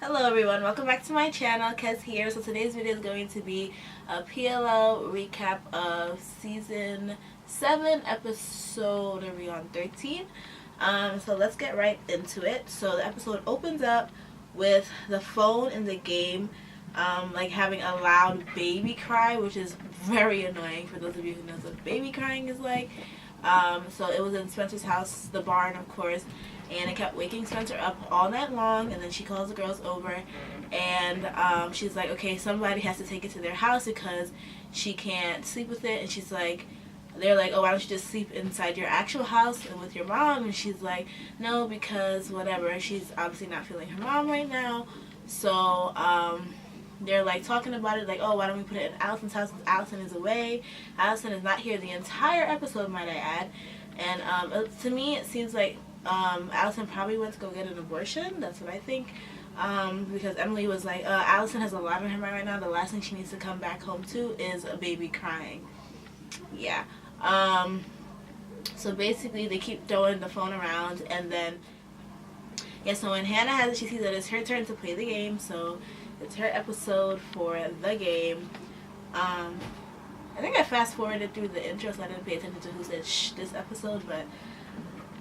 Hello everyone, welcome back to my channel, Kez here. So today's video is going to be a PLL recap of season 7 episode, are we on 13? So let's get right into it. So the episode opens up with the phone in the game like having a loud baby cry, which is very annoying for those of you who knows what baby crying is like. So it was in Spencer's house, the barn of course, and it kept waking Spencer up all night long. And then she calls the girls over and she's like, okay, somebody has to take it to their house because she can't sleep with it. And she's like, they're like, oh, why don't you just sleep inside your actual house and with your mom? And she's like, no, because whatever, she's obviously not feeling her mom right now. So they're like talking about it, like, oh, why don't we put it in Allison's house since Allison is away. Allison is not here the entire episode, might I add. And to me it seems like Allison probably went to go get an abortion. That's what I think. Because Emily was like, Allison has a lot on her mind right now. The last thing she needs to come back home to is a baby crying. Yeah. So basically they keep throwing the phone around, and then yeah, so when Hannah has it, she sees that it's her turn to play the game, so it's her episode for the game. I think I fast forwarded through the intro, so I didn't pay attention to who said shh this episode, but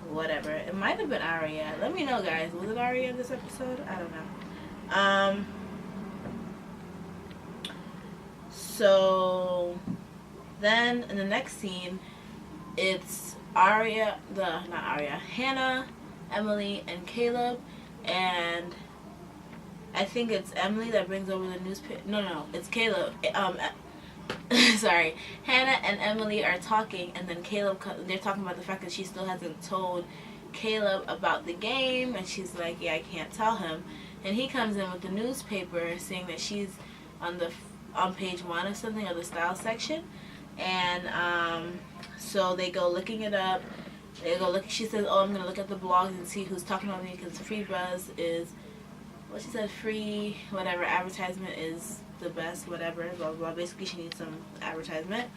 whatever. It might have been Aria. Let me know, guys. Was it Aria in this episode? I don't know. So then in the next scene, it's Hannah, Emily, and Caleb, and I think it's Emily that brings over the newspaper. No, it's Caleb. Sorry. Hannah and Emily are talking, and then Caleb, they're talking about the fact that she still hasn't told Caleb about the game, and she's like, yeah, I can't tell him. And he comes in with the newspaper saying that she's on page 1 or something, of the style section. And so they go looking it up. They go look. She says, oh, I'm going to look at the blogs and see who's talking about me, because free buzz is, well, she said free whatever, advertisement is the best, whatever, blah, blah, blah. Basically, she needs some advertisement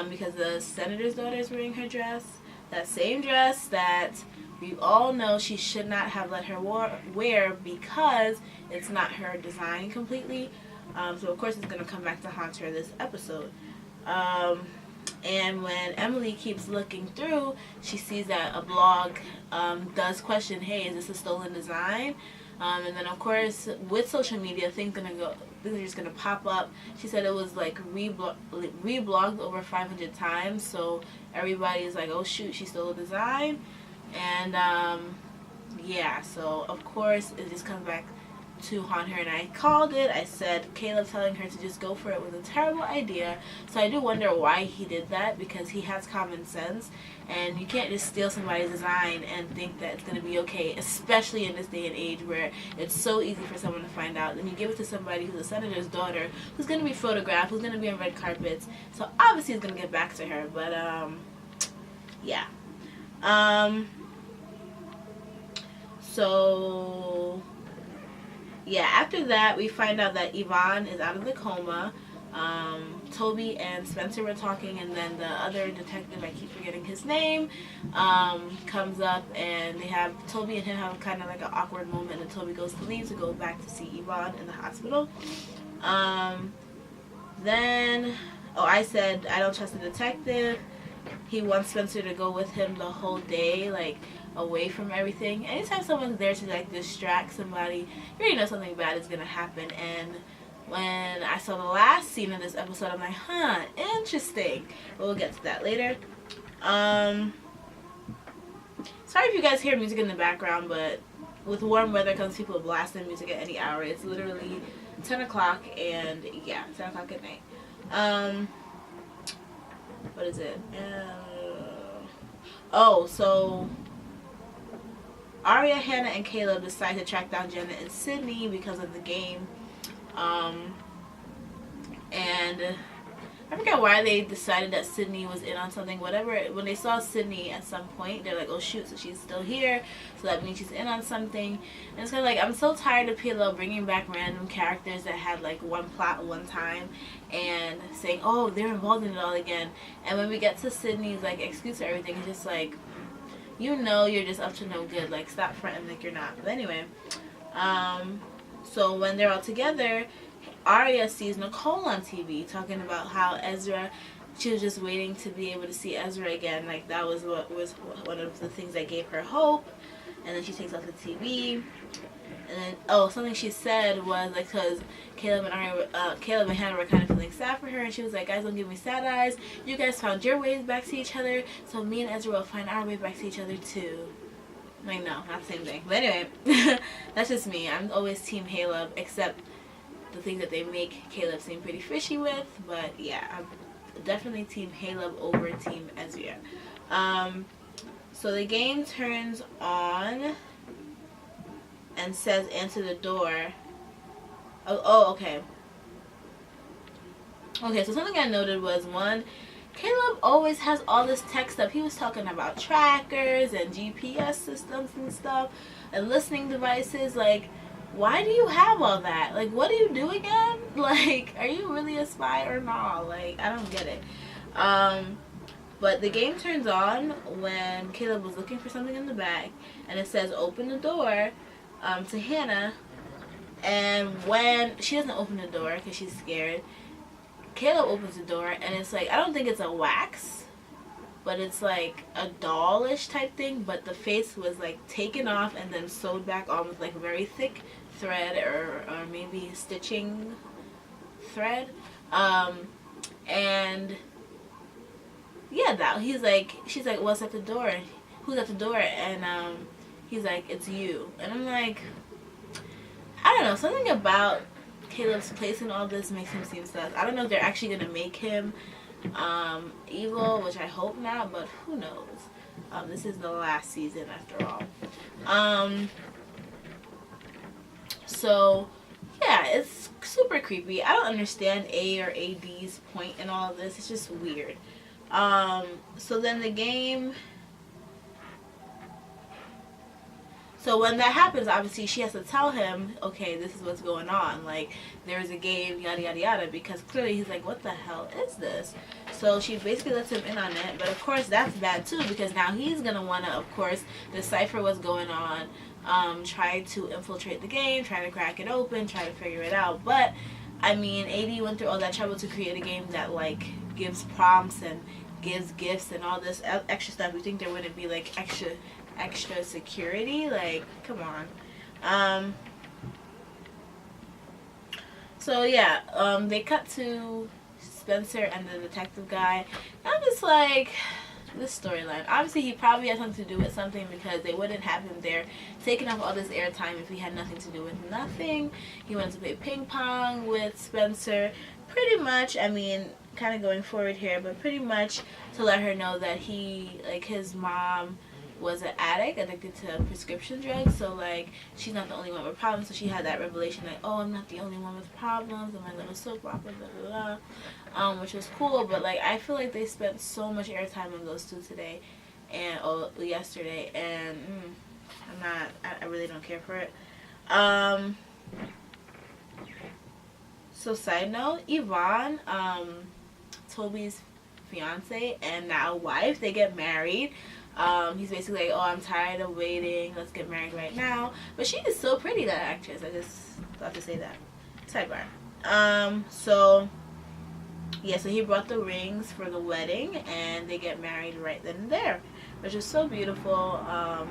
because the senator's daughter is wearing her dress, that same dress that we all know she should not have let her wear because it's not her design completely. So of course it's going to come back to haunt her this episode. And when Emily keeps looking through, she sees that a blog does question, hey, is this a stolen design? And then of course with social media, things are just gonna pop up. She said it was like reblogged over 500 times, so everybody's like, oh shoot, she stole a design. And yeah, so of course it just comes back to haunt her, and I called it. I said Caleb telling her to just go for it was a terrible idea. So I do wonder why he did that, because he has common sense, and you can't just steal somebody's design and think that it's going to be okay, especially in this day and age where it's so easy for someone to find out. Then you give it to somebody who's a senator's daughter, who's going to be photographed, who's going to be on red carpets, so obviously it's going to get back to her. But yeah. So yeah, after that we find out that Yvonne is out of the coma. Toby and Spencer were talking, and then the other detective, I keep forgetting his name, comes up, and Toby and him have kind of like an awkward moment, and Toby goes to leave to go back to see Yvonne in the hospital. Then, I said I don't trust the detective. He wants Spencer to go with him the whole day, like away from everything. Anytime someone's there to like distract somebody, you already know something bad is gonna happen. And when I saw the last scene of this episode, I'm like, huh, interesting. But we'll get to that later. Sorry if you guys hear music in the background, but with warm weather comes people blasting music at any hour. It's literally 10 o'clock, and yeah, 10 o'clock at night. What is it? So Aria, Hannah, and Caleb decide to track down Janet and Sydney because of the game. And I forget why they decided that Sydney was in on something, whatever. When they saw Sydney at some point, they're like, oh shoot, so she's still here, so that means she's in on something. And it's kind of like, I'm so tired of PLL bringing back random characters that had like one plot one time and saying, oh, they're involved in it all again. And when we get to Sydney's like excuse for everything, it's just like, you know, you're just up to no good, like stop fronting like you're not. But anyway, So when they're all together, Arya sees Nicole on TV talking about how Ezra, she was just waiting to be able to see Ezra again. Like, that was what was one of the things that gave her hope. And then she takes off the TV. And then, something she said was, like, because Caleb and Hannah were kind of feeling sad for her. And she was like, guys, don't give me sad eyes. You guys found your ways back to each other. So me and Ezra will find our way back to each other, too. Like, no, not the same thing. But anyway, that's just me. I'm always Team Caleb, except the things that they make Caleb seem pretty fishy with. But yeah, I'm definitely Team Caleb over Team Ezra. So the game turns on and says answer the door. Okay. Okay, so something I noted was, one, Caleb always has all this tech stuff. He was talking about trackers and GPS systems and stuff and listening devices. Like, why do you have all that? Like, what do you do again? Like, are you really a spy or not? Like, I don't get it. But the game turns on when Caleb was looking for something in the bag, and it says open the door to Hannah. And when she doesn't open the door because she's scared, Caleb opens the door, and it's like, I don't think it's a wax, but it's like a dollish type thing, but the face was like taken off and then sewed back on with like very thick thread or maybe stitching thread. And yeah, that she's like, what's at the door? Who's at the door? And he's like, it's you. And I'm like, I don't know, something about Caleb's place in all this makes him seem sus. I don't know if they're actually gonna make him evil, which I hope not, but who knows. This is the last season after all. So yeah, it's super creepy. I don't understand A or AD's point in all of this. It's just weird. So then the game, so when that happens, obviously she has to tell him, okay, this is what's going on. Like, there's a game, yada, yada, yada, because clearly he's like, what the hell is this? So she basically lets him in on it. But, of course, that's bad, too, because now he's going to want to, of course, decipher what's going on, try to infiltrate the game, try to crack it open, try to figure it out. But, I mean, AD went through all that trouble to create a game that, like, gives prompts and gives gifts and all this extra stuff. You think there wouldn't be, like, extra security? Like, come on. So yeah, they cut to Spencer and the detective guy. I'm just like, this storyline, obviously he probably had something to do with something, because they wouldn't have him there taking up all this airtime if he had nothing to do with nothing. He went to play ping pong with Spencer, pretty much. I mean, kind of going forward here, but pretty much to let her know that he, like, his mom was an addict, addicted to prescription drugs, so like she's not the only one with problems. So she had that revelation, like, oh, I'm not the only one with problems, and my little soap opera, blah blah blah, which was cool. But like, I feel like they spent so much airtime on those two today and yesterday, and I really don't care for it. So side note, Yvonne, Toby's fiance and now wife, they get married. He's basically like, oh, I'm tired of waiting, let's get married right now. But she is so pretty, that actress. I just thought to say that. Sidebar. So yeah, so he brought the rings for the wedding, and they get married right then and there, which is so beautiful,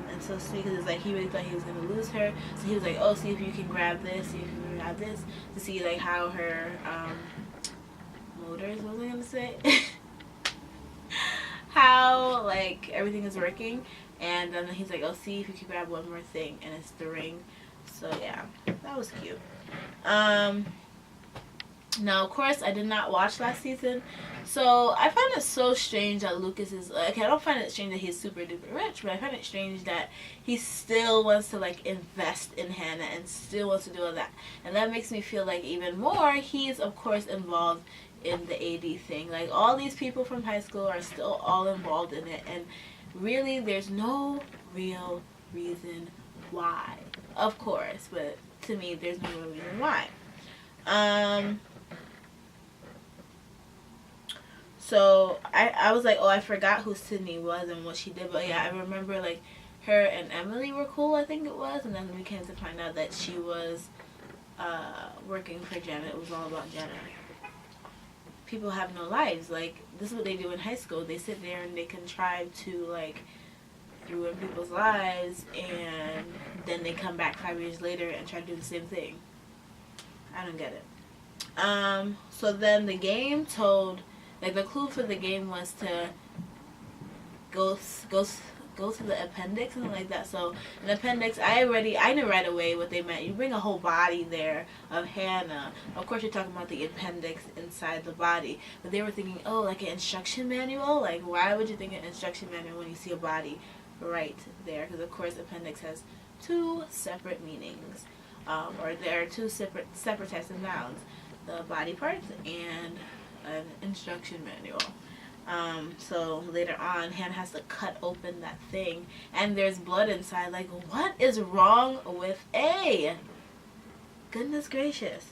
and so sweet, because it's like he really thought he was going to lose her. So he was like, oh, see if you can grab this, see if you can grab this, to see like how her motors, what was I going to say? How like everything is working. And then he's like, oh, see if you can grab one more thing, and it's the ring. So yeah, that was cute. Now, of course, I did not watch last season, so I find it so strange that Lucas is, okay, I don't find it strange that he's super duper rich, but I find it strange that he still wants to, like, invest in Hannah and still wants to do all that. And that makes me feel like even more he's, of course, involved in the AD thing. Like, all these people from high school are still all involved in it, and really, there's no real reason why. Of course, but to me, there's no real reason why. So I was like, oh, I forgot who Sydney was and what she did, but yeah, I remember like her and Emily were cool, I think it was, and then we came to find out that she was working for Jenna. It was all about Jenna. People have no lives. Like, this is what they do in high school. They sit there and they contrive to, like, ruin people's lives, and then they come back 5 years later and try to do the same thing. I don't get it. So then the game told, like, the clue for the game was to go to the appendix, something like that. So an appendix, I knew right away what they meant. You bring a whole body there of Hannah. Of course, you're talking about the appendix inside the body, but they were thinking, oh, like an instruction manual. Like, why would you think an instruction manual when you see a body right there? Because of course, appendix has two separate meanings, or there are two separate types of nouns: the body parts and an instruction manual. So later on, Hannah has to cut open that thing, and there's blood inside. Like, what is wrong with A? Goodness gracious.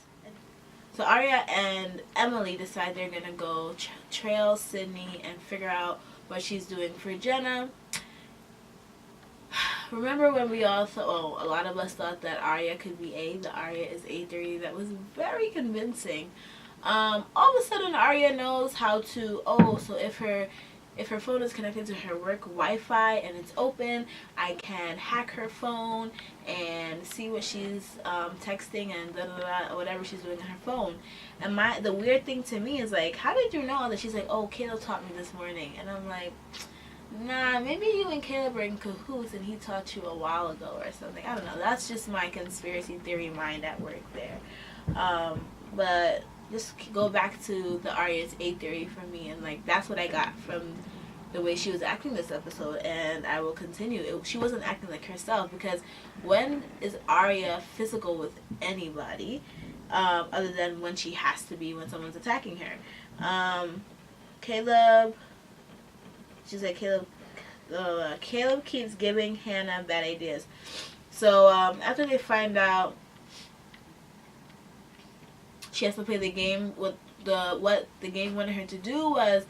So Arya and Emily decide they're gonna go trail Sydney and figure out what she's doing for Jenna. Remember when we all thought, well, a lot of us thought that Arya could be A. The Arya is A3. That was very convincing. All of a sudden Arya knows how to, so if her phone is connected to her work Wi-Fi and it's open, I can hack her phone and see what she's texting and whatever she's doing on her phone. And the weird thing to me is, like, how did you know all that? She's like, oh, Caleb taught me this morning. And I'm like, nah, maybe you and Caleb are in cahoots and he taught you a while ago or something. I don't know. That's just my conspiracy theory mind at work there. But just go back to the Arya's A theory for me, and, like, that's what I got from the way she was acting this episode, and I will continue. She wasn't acting like herself, because when is Arya physical with anybody, other than when she has to be when someone's attacking her? Caleb, she said Caleb keeps giving Hannah bad ideas. So after they find out she has to play the game, what the game wanted her to do was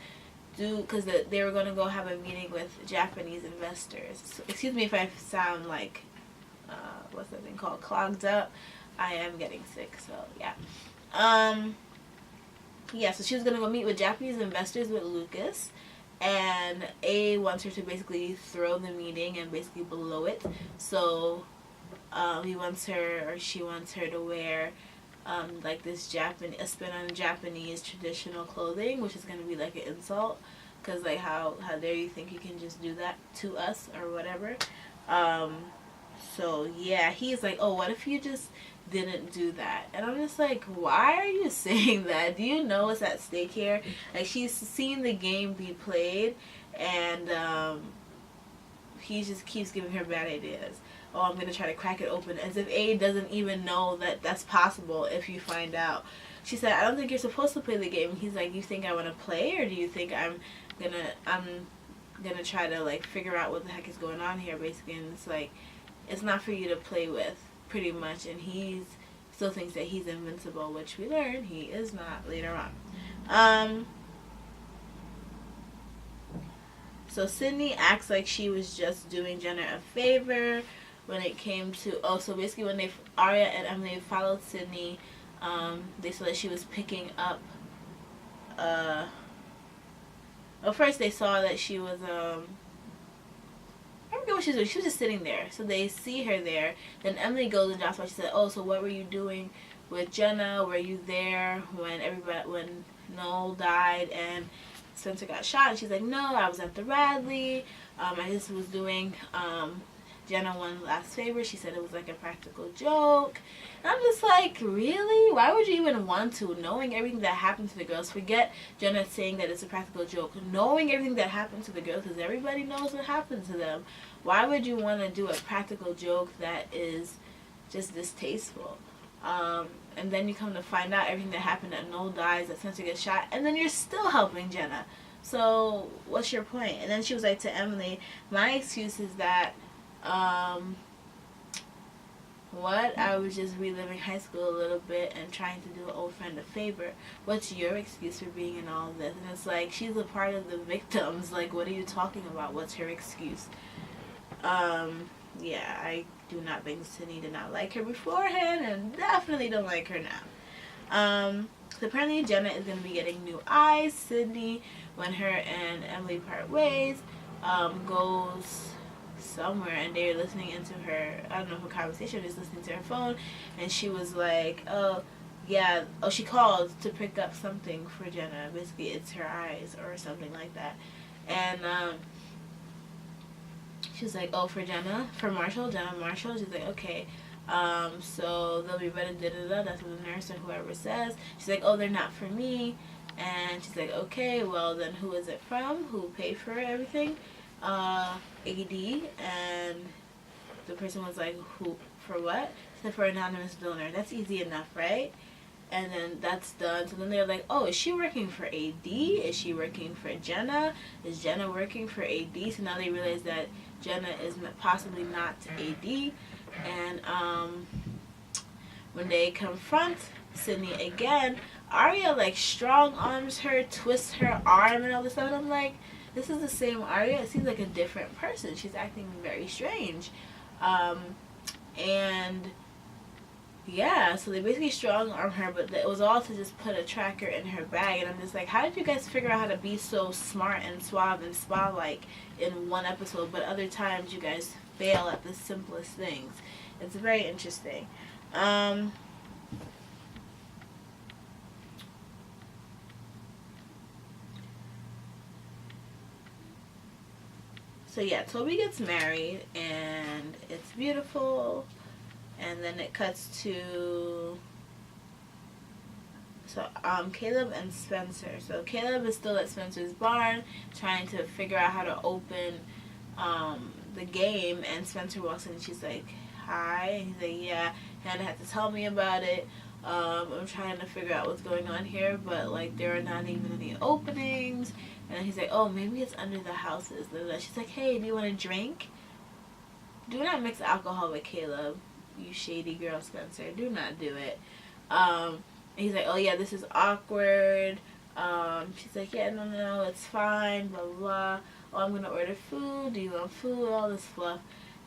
because they were going to go have a meeting with Japanese investors. So, excuse me if I sound like what's that thing called, clogged up. I am getting sick, so yeah. So she was going to go meet with Japanese investors with Lucas, and A wants her to basically throw the meeting and basically blow it. So she wants her to wear like this a spin on Japanese traditional clothing, which is going to be like an insult, because, like, how dare you think you can just do that to us or whatever. So yeah, he's like, oh, what if you just didn't do that? And I'm just like, why are you saying that? Do you know what's at stake here? Like, she's seen the game be played, and he just keeps giving her bad ideas. Oh, I'm going to try to crack it open, as if A doesn't even know that that's possible if you find out. She said, I don't think you're supposed to play the game. He's like, you think I want to play, or do you think I'm gonna try to, like, figure out what the heck is going on here, basically? And it's like, it's not for you to play with, pretty much. And he still thinks that he's invincible, which we learn he is not later on. So Sydney acts like she was just doing Jenna a favor when it came to, so basically when Arya and Emily followed Sydney, they saw that she was picking up, first they saw that she was, I forget what she was doing. She was just sitting there. So they see her there. Then Emily goes and drops by. She said, oh, so what were you doing with Jenna? Were you there when Noel died and Spencer got shot? And she's like, no, I was at the Radley. I just was doing Jenna one last favor. She said it was like a practical joke. And I'm just like, really? Why would you even want to? Knowing everything that happened to the girls. Forget Jenna saying that it's a practical joke. Knowing everything that happened to the girls, because everybody knows what happened to them. Why would you want to do a practical joke that is just distasteful? And then you come to find out everything that happened, that Noel dies, that Spencer gets shot, and then you're still helping Jenna. So what's your point? And then she was like to Emily, my excuse is that I was just reliving high school a little bit and trying to do an old friend a favor. What's your excuse for being in all of this? And it's like, she's a part of the victims. Like, what are you talking about? What's her excuse? Yeah, do not think Sydney did not like her beforehand, and definitely don't like her now. So apparently Jenna is going to be getting new eyes. Sydney, when her and Emily part ways, goes somewhere, and they're listening into her, I don't know, her conversation, just listening to her phone, and she was like, oh, yeah, oh, she called to pick up something for Jenna. Basically, it's her eyes or something like that. And she was like, oh, for Jenna, for Marshall, Jenna Marshall. She's like, okay. So they'll be better, da-da-da. That's what the nurse or whoever says. She's like, oh, they're not for me. And she's like, okay, well, then who is it from? Who paid for everything? AD. And the person was like, who, for what? She said, for anonymous donor. That's easy enough, right? And then that's done. So then they're like, oh, is she working for AD? Is she working for Jenna? Is Jenna working for AD? So now they realize that Jenna is possibly not AD. And when they confront Sydney again, Arya like strong arms her, twists her arm and all this stuff. And I'm like, this is the same Arya. It seems like a different person. She's acting very strange. And yeah, so they basically strong arm her, but it was all to just put a tracker in her bag. And I'm just like, how did you guys figure out how to be so smart and suave and spa-like in one episode, but other times you guys fail at the simplest things? It's very interesting. So yeah, Toby gets married, and it's beautiful. And then it cuts to Caleb and Spencer. So Caleb is still at Spencer's barn trying to figure out how to open the game, and Spencer walks in and she's like, hi. And he's like, yeah, Hannah had to tell me about it. I'm trying to figure out what's going on here, but like there are not even any openings. And then he's like, oh, maybe it's under the houses. And she's like, hey, do you want a drink? Do not mix alcohol with Caleb. You shady girl, Spencer. Do not do it. And he's like, oh yeah, this is awkward. She's like, yeah, no, it's fine, blah, blah, blah. Oh, I'm going to order food. Do you want food? All this fluff.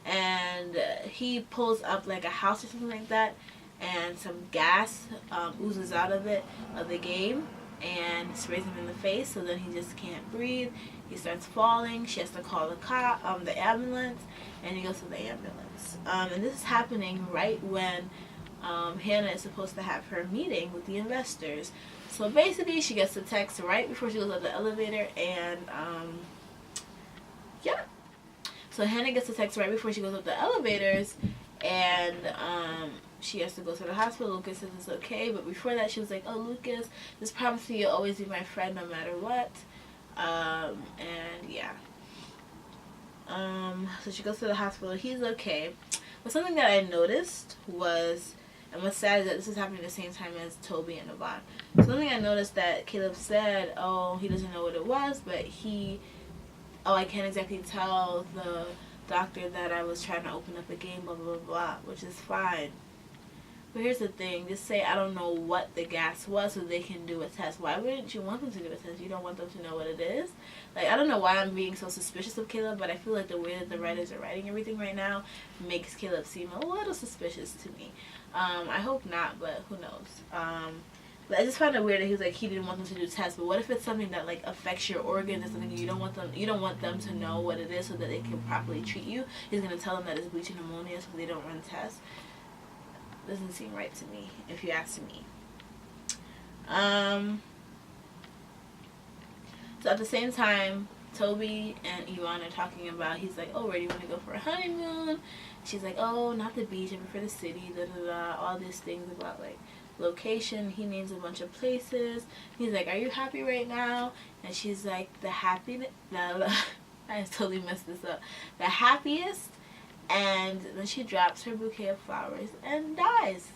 And he pulls up like a house or something like that, and some gas oozes out of it, of the game, and sprays him in the face, so then he just can't breathe. He starts falling. She has to call the ambulance, and he goes to the ambulance. And this is happening right when Hannah is supposed to have her meeting with the investors. So basically, she gets a text right before she goes up the elevator, and yeah. So Hannah gets a text right before she goes up the elevators, and she has to go to the hospital. Lucas says it's okay, but before that, she was like, oh, Lucas, just promise me you'll always be my friend no matter what. And yeah. So she goes to the hospital. He's okay. But something that I noticed was, and what's sad is that this is happening at the same time as Toby and Yvonne. Something I noticed that Caleb said, oh, he doesn't know what it was, but I can't exactly tell the doctor that I was trying to open up a game, blah, blah, blah, blah, which is fine. But here's the thing, just say I don't know what the gas was so they can do a test. Why wouldn't you want them to do a test? You don't want them to know what it is? Like, I don't know why I'm being so suspicious of Caleb, but I feel like the way that the writers are writing everything right now makes Caleb seem a little suspicious to me. I hope not, but who knows. But I just found it weird that he was like, he didn't want them to do tests. But what if it's something that like affects your organs or something? You don't want them to know what it is so that they can properly treat you. He's gonna tell them that it's bleaching pneumonia so they don't run tests. Doesn't seem right to me, if you ask me. So at the same time, Toby and Yvonne are talking about, he's like, oh, where do you want to go for a honeymoon? She's like, oh, not the beach, I prefer the city, da da da, all these things about like location. He names a bunch of places. He's like, are you happy right now? And she's like, I totally messed this up. The happiest. And then she drops her bouquet of flowers and dies.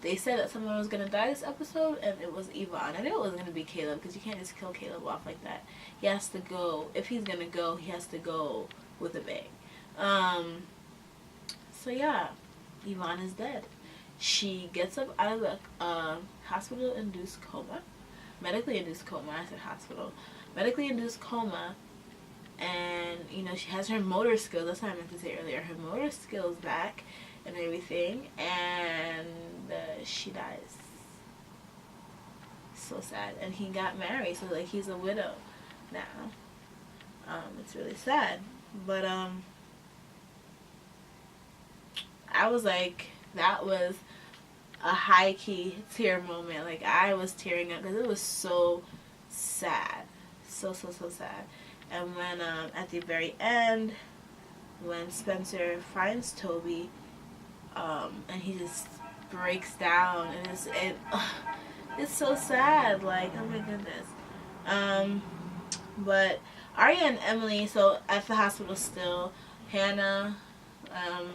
They said that someone was going to die this episode, and it was Yvonne. I knew it wasn't going to be Caleb, because you can't just kill Caleb off like that. He has to go. If he's going to go, he has to go with a bang. So yeah, Yvonne is dead. She gets up out of the hospital-induced coma. Medically induced coma. I said hospital. Medically induced coma. and you know, she has her motor skills. That's what I meant to say earlier. Her motor skills back and everything, and she dies. So sad. And he got married, so like he's a widow now. It's really sad, but I was like, that was a high key tear moment. Like I was tearing up because it was so sad, so sad. And when at the very end, when Spencer finds Toby, and he just breaks down, and it's so sad. Like, oh my goodness. But Arya and Emily, so at the hospital still, Hannah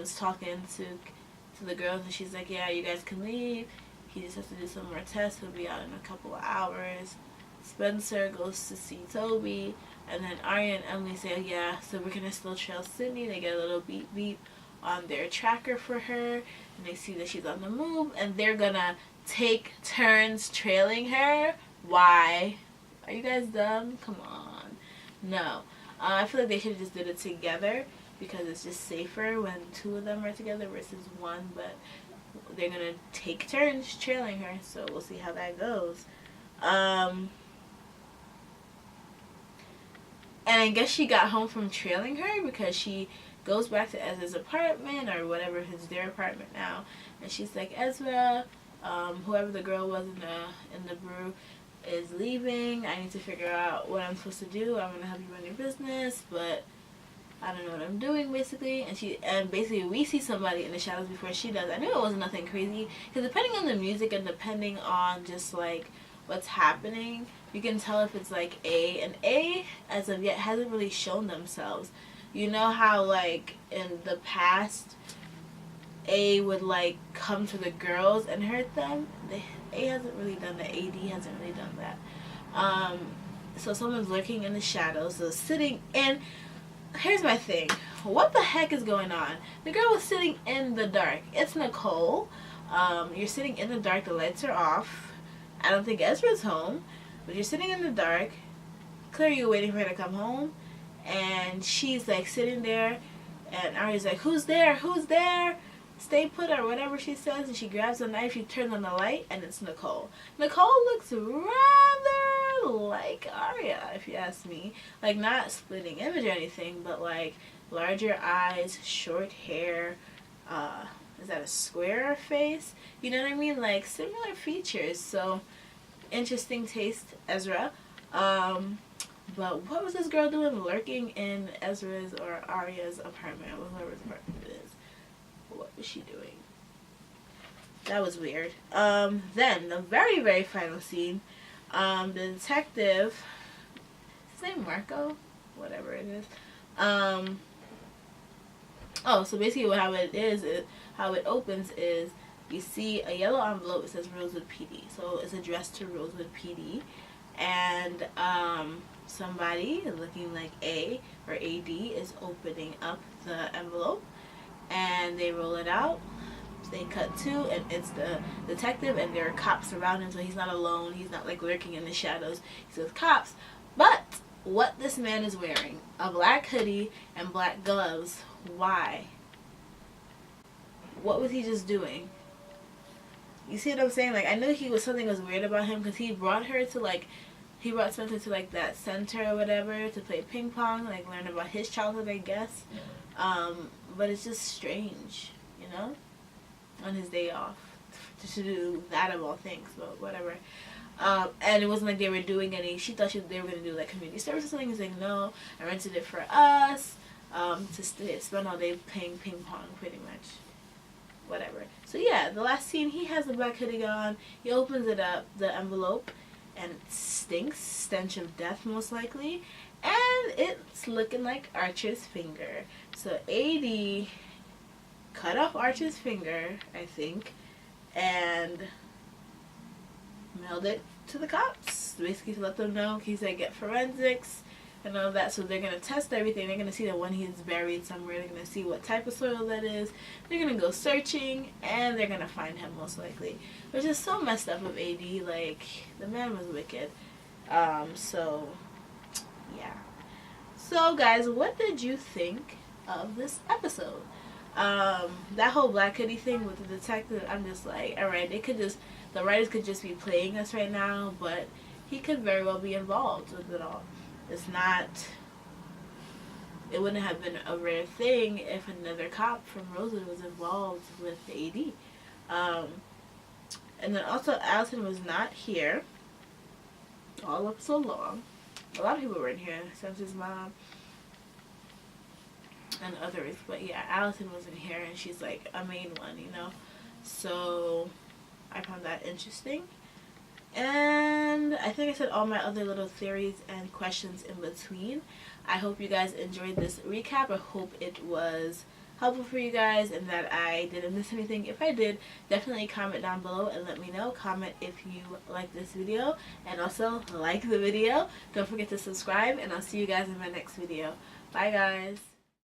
is talking to the girls, and she's like, yeah, you guys can leave. He just has to do some more tests. He'll be out in a couple of hours. Spencer goes to see Toby, and then Arya and Emily say, yeah, so we're going to still trail Sydney. They get a little beep beep on their tracker for her, and they see that she's on the move, and they're going to take turns trailing her. Why? Are you guys dumb? Come on. No. I feel like they should have just did it together, because it's just safer when two of them are together versus one, but they're going to take turns trailing her, so we'll see how that goes. And I guess she got home from trailing her because she goes back to Ezra's apartment, or whatever, it's their apartment now, and she's like, Ezra, whoever the girl was in the brew is leaving. I need to figure out what I'm supposed to do. I'm going to help you run your business, but I don't know what I'm doing, basically. And basically we see somebody in the shadows before she does. I knew it wasn't nothing crazy, because depending on the music and depending on just like what's happening, you can tell if it's like A. And A, as of yet, hasn't really shown themselves. You know how like in the past A would like come to the girls and hurt them? A hasn't really done that. AD hasn't really done that. So someone's lurking in the shadows, so sitting in. Here's my thing. What the heck is going on? The girl was sitting in the dark. It's Nicole. You're sitting in the dark. The lights are off. I don't think Ezra's home, but you're sitting in the dark. Clearly you're waiting for her to come home, and she's like sitting there, and Arya's like, who's there? Who's there? Stay put, or whatever she says, and she grabs a knife, she turns on the light, and it's Nicole. Nicole looks rather like Arya, if you ask me. Like, not splitting image or anything, but like larger eyes, short hair, is that a square face? You know what I mean? Like, similar features. So, interesting taste, Ezra. But what was this girl doing lurking in Ezra's or Arya's apartment, or whoever's apartment it is? What was she doing? That was weird. Then, the very, very final scene, the detective, his name Marco? Whatever it is. So basically how it opens is, you see a yellow envelope that says Rosewood PD. So it's addressed to Rosewood PD. And somebody looking like A or AD is opening up the envelope. And they roll it out. They cut to, and it's the detective, and there are cops around him, so he's not alone. He's not like lurking in the shadows. He's with cops. But what this man is wearing, a black hoodie and black gloves. Why? What was he just doing? You see what I'm saying? Like, I knew something was weird about him, because he brought Spencer to like that center or whatever to play ping pong, like learn about his childhood, I guess. But it's just strange, you know, on his day off to do that of all things, but whatever. And it wasn't like they were doing any, she thought they were going to do like community service or something. He's like, no, I rented it for us, to spend all day playing ping pong, pretty much. Whatever. So yeah, the last scene, he has the black hoodie on, he opens it up, the envelope, and it stinks, stench of death most likely, and it's looking like Archer's finger. So AD cut off Archer's finger, I think, and mailed it to the cops, basically to let them know. He said get forensics and all that, so they're going to test everything. They're going to see that when he's buried somewhere, they're going to see what type of soil that is. They're going to go searching, and they're going to find him most likely, which is so messed up of AD. Like, the man was wicked. So yeah, So guys, what did you think of this episode? That whole Black Hoodie thing with the detective, I'm just like, alright, the writers could just be playing us right now, but he could very well be involved with it all. It wouldn't have been a rare thing if another cop from Rosewood was involved with the AD. And then also Allison was not here all up so long. A lot of people weren't here, except his mom and others. But yeah, Allison wasn't here, and she's like a main one, you know. So I found that interesting. And I think I said all my other little theories and questions in between. I hope you guys enjoyed this recap. I hope it was helpful for you guys and that I didn't miss anything. If I did, definitely comment down below and let me know. Comment if you like this video, and also like the video. Don't forget to subscribe, and I'll see you guys in my next video. Bye guys.